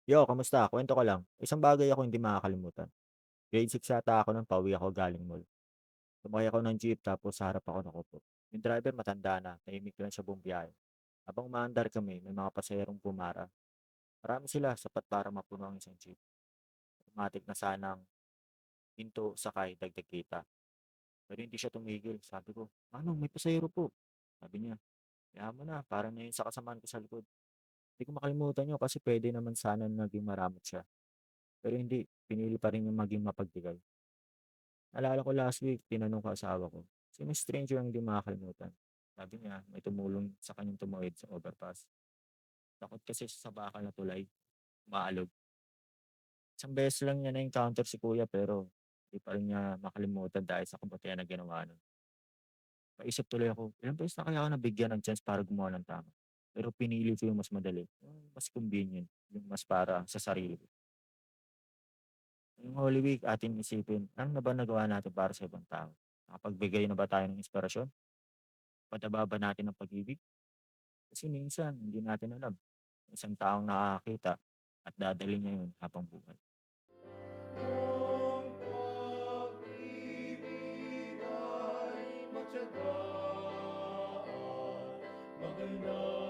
Yo, kamusta? Kwento ko lang. Isang bagay ako hindi makakalimutan. Grade 6 yata ako nung pauwi ako galing mall. Sumakay ako ng jeep tapos sa harap ako nakaupo. Yung driver matanda na, tahimik lang siya buong biyahe. Habang umaandar kami, may mga pasaherong pumara. Marami sila, sapat para mapuno ang isang jeep. Automatic na sanang hinto, sakay, dagdag kita. Pero hindi siya tumigil. Sabi ko, ano, may pasahero po. Sabi niya, kaya mo na, parang na yun sa kasamaan ko sa likod. Hindi ko makalimutan yun kasi pwede naman sana naging maramot siya. Pero hindi, pinili pa rin yung maging mapagbigay. Naalala ko last week, tinanong ko asawa ko, sino stranger ang hindi makakalimutan? Sabi niya, may tumulong sa kanyang tumawid sa overpass. Takot kasi siya sa bakal na tulay, umaalog. Isang beses lang niya na-encounter si kuya pero hindi pa rin niya makalimutan dahil sa kabutihan na ginawa nun. Paisip tuloy ako, ilang beses na kaya ako nabigyan ng chance para gumawa ng tama. Pero pinili ko yung mas madali, yung mas convenient, yung mas para sa sarili ko. Yung Holy Week, ating isipin, ano na ba nagawa natin para sa ibang tao? Nakapagbigay na ba tayo ng inspirasyon? Padaba ba natin ang pag-ibig? Kasi minsan, hindi natin alam. Isang taong nakakakita at dadalhin niya yun habang buhay. Ang pag-ibig ay matiyaga, maganda